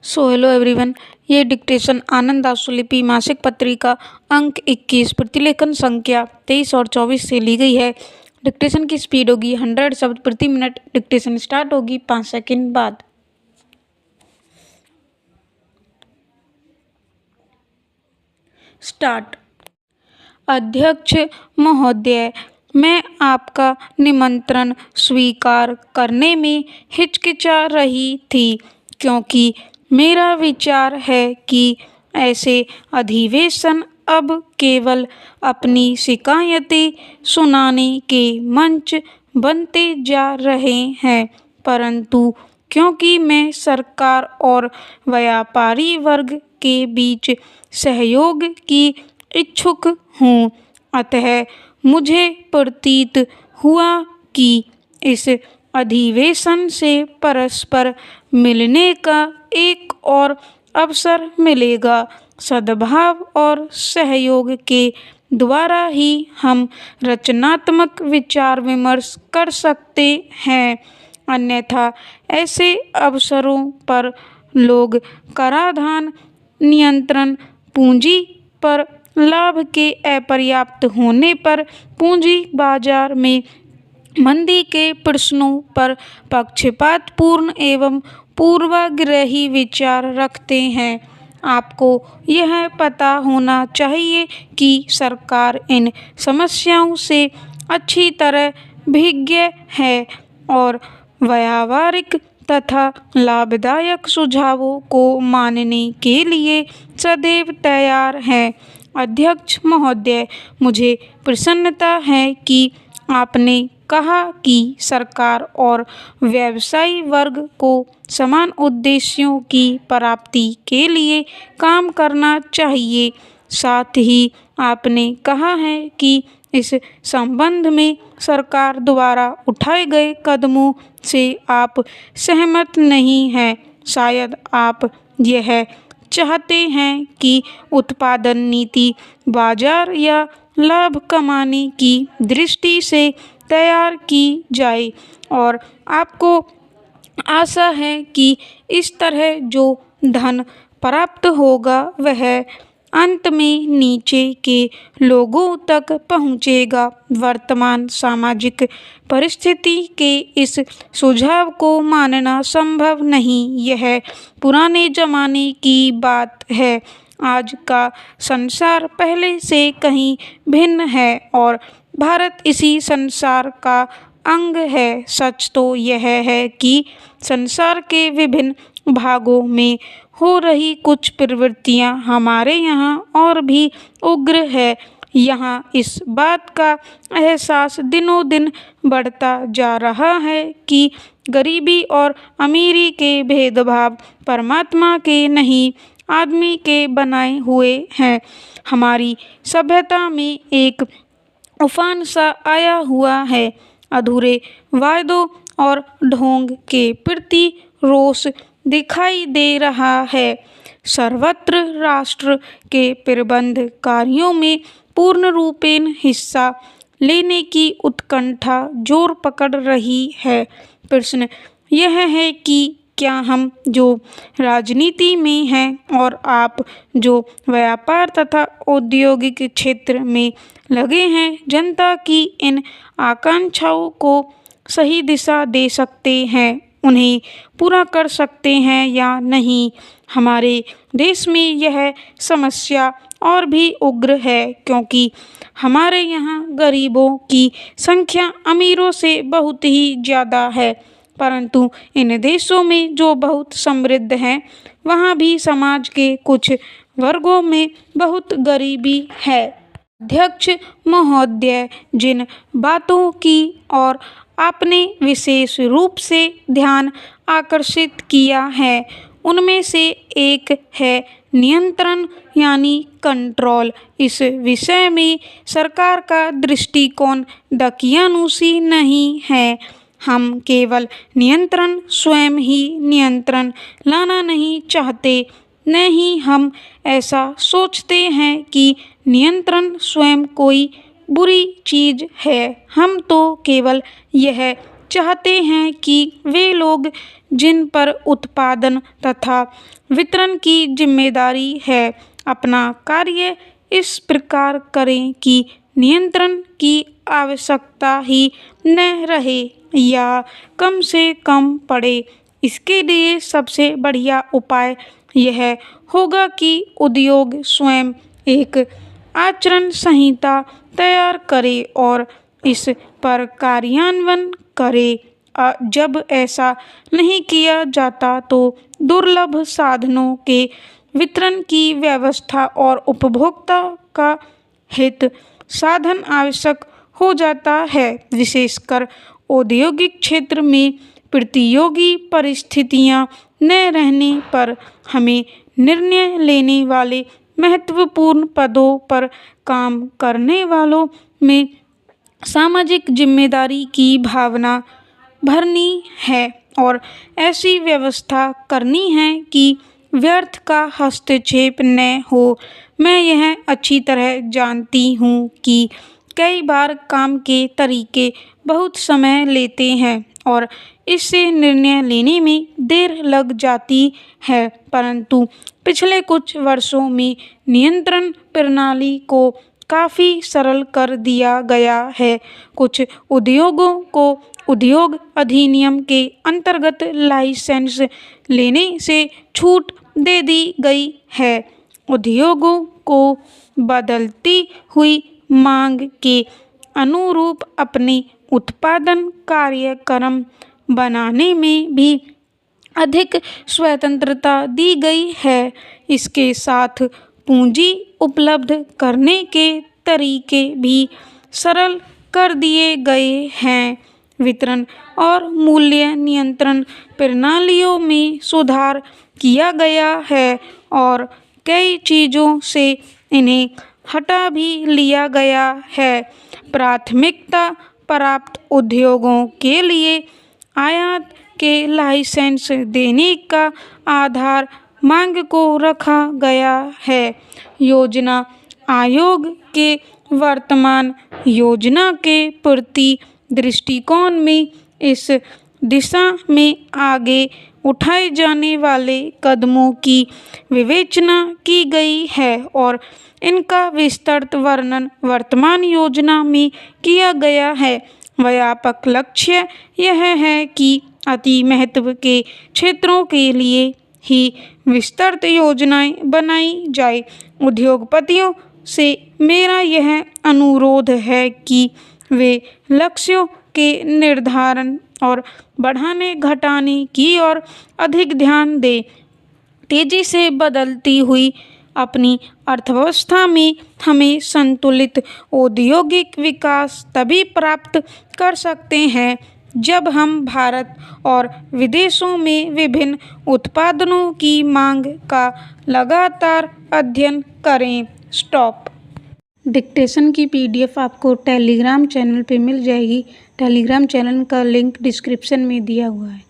So hello everyone. ये dictation आनंद आशुलिपि मासिक पत्रिका अंक 21 प्रतिलेखन संख्या 23 और 24 से ली गई है। डिक्टेशन की स्पीड होगी 100 शब्द प्रति मिनट। डिक्टेशन स्टार्ट होगी 5 सेकंड बाद। स्टार्ट। अध्यक्ष महोदय, मैं आपका निमंत्रण स्वीकार करने में हिचकिचा रही थी क्योंकि मेरा विचार है कि ऐसे अधिवेशन अब केवल अपनी शिकायतें सुनाने के मंच बनते जा रहे हैं, परंतु क्योंकि मैं सरकार और व्यापारी वर्ग के बीच सहयोग की इच्छुक हूँ, अतः मुझे प्रतीत हुआ कि इस अधिवेशन से परस्पर मिलने का एक और अवसर मिलेगा। सद्भाव और सहयोग के द्वारा ही हम रचनात्मक विचार विमर्श कर सकते हैं, अन्यथा ऐसे अवसरों पर लोग कराधान नियंत्रण, पूंजी पर लाभ के अपर्याप्त होने पर पूंजी बाजार में मंदी के प्रश्नों पर पक्षपातपूर्ण एवं पूर्वाग्रही विचार रखते हैं। आपको यह पता होना चाहिए कि सरकार इन समस्याओं से अच्छी तरह विज्ञ है और व्यावहारिक तथा लाभदायक सुझावों को मानने के लिए सदैव तैयार है। अध्यक्ष महोदय, मुझे प्रसन्नता है कि आपने कहा कि सरकार और व्यवसायी वर्ग को समान उद्देश्यों की प्राप्ति के लिए काम करना चाहिए। साथ ही आपने कहा है कि इस संबंध में सरकार द्वारा उठाए गए कदमों से आप सहमत नहीं हैं। शायद आप यह चाहते हैं कि उत्पादन नीति बाजार या लाभ कमाने की दृष्टि से तैयार की जाए और आपको आशा है कि इस तरह जो धन प्राप्त होगा वह अंत में नीचे के लोगों तक पहुंचेगा। वर्तमान सामाजिक परिस्थिति के इस सुझाव को मानना संभव नहीं, यह पुराने जमाने की बात है। आज का संसार पहले से कहीं भिन्न है और भारत इसी संसार का अंग है। सच तो यह है कि संसार के विभिन्न भागों में हो रही कुछ प्रवृत्तियां हमारे यहाँ और भी उग्र है। यहाँ इस बात का एहसास दिनों दिन बढ़ता जा रहा है कि गरीबी और अमीरी के भेदभाव परमात्मा के नहीं, आदमी के बनाए हुए हैं। हमारी सभ्यता में एक उफान सा आया हुआ है। अधूरे वायदों और ढोंग के प्रति रोष दिखाई दे रहा है। सर्वत्र राष्ट्र के प्रबंध कार्यों में पूर्ण रूपेण हिस्सा लेने की उत्कंठा जोर पकड़ रही है। प्रश्न यह है कि क्या हम जो राजनीति में हैं और आप जो व्यापार तथा औद्योगिक क्षेत्र में लगे हैं, जनता की इन आकांक्षाओं को सही दिशा दे सकते हैं, उन्हें पूरा कर सकते हैं या नहीं। हमारे देश में यह समस्या और भी उग्र है क्योंकि हमारे यहाँ गरीबों की संख्या अमीरों से बहुत ही ज़्यादा है, परंतु इन देशों में जो बहुत समृद्ध हैं वहाँ भी समाज के कुछ वर्गों में बहुत गरीबी है। अध्यक्ष महोदय, जिन बातों की और आपने विशेष रूप से ध्यान आकर्षित किया है उनमें से एक है नियंत्रण यानी कंट्रोल। इस विषय में सरकार का दृष्टिकोण दकियानूसी नहीं है। हम केवल नियंत्रण, स्वयं ही नियंत्रण लाना नहीं चाहते, न ही हम ऐसा सोचते हैं कि नियंत्रण स्वयं कोई बुरी चीज़ है। हम तो केवल यह चाहते हैं कि वे लोग जिन पर उत्पादन तथा वितरण की जिम्मेदारी है अपना कार्य इस प्रकार करें कि नियंत्रण की आवश्यकता ही न रहे या कम से कम पड़े। इसके लिए सबसे बढ़िया उपाय यह होगा कि उद्योग स्वयं एक आचरण संहिता तैयार करे और इस पर कार्यान्वयन करे। जब ऐसा नहीं किया जाता तो दुर्लभ साधनों के वितरण की व्यवस्था और उपभोक्ता का हित साधन आवश्यक हो जाता है। विशेषकर औद्योगिक क्षेत्र में प्रतियोगी परिस्थितियां न रहने पर हमें निर्णय लेने वाले महत्वपूर्ण पदों पर काम करने वालों में सामाजिक जिम्मेदारी की भावना भरनी है और ऐसी व्यवस्था करनी है कि व्यर्थ का हस्तक्षेप न हो। मैं यह अच्छी तरह जानती हूँ कि कई बार काम के तरीके बहुत समय लेते हैं और इससे निर्णय लेने में देर लग जाती है, परंतु पिछले कुछ वर्षों में नियंत्रण प्रणाली को काफ़ी सरल कर दिया गया है। कुछ उद्योगों को उद्योग अधिनियम के अंतर्गत लाइसेंस लेने से छूट दे दी गई है। उद्योगों को बदलती हुई मांग के अनुरूप अपने उत्पादन कार्यक्रम बनाने में भी अधिक स्वतंत्रता दी गई है। इसके साथ पूंजी उपलब्ध करने के तरीके भी सरल कर दिए गए हैं। वितरण और मूल्य नियंत्रण प्रणालियों में सुधार किया गया है और कई चीज़ों से इन्हें हटा भी लिया गया है। प्राथमिकता प्राप्त उद्योगों के लिए आयात के लाइसेंस देने का आधार मांग को रखा गया है। योजना आयोग के वर्तमान योजना के प्रति दृष्टिकोण में इस दिशा में आगे उठाए जाने वाले कदमों की विवेचना की गई है और इनका विस्तृत वर्णन वर्तमान योजना में किया गया है। व्यापक लक्ष्य यह है कि अति महत्व के क्षेत्रों के लिए ही विस्तृत योजनाएं बनाई जाए। उद्योगपतियों से मेरा यह अनुरोध है कि वे लक्ष्यों के निर्धारण और बढ़ाने घटाने की ओर अधिक ध्यान दें। तेजी से बदलती हुई अपनी अर्थव्यवस्था में हमें संतुलित औद्योगिक विकास तभी प्राप्त कर सकते हैं जब हम भारत और विदेशों में विभिन्न उत्पादनों की मांग का लगातार अध्ययन करें। स्टॉप। डिक्टेशन की PDF आपको टेलीग्राम चैनल पे मिल जाएगी। टेलीग्राम चैनल का लिंक डिस्क्रिप्शन में दिया हुआ है।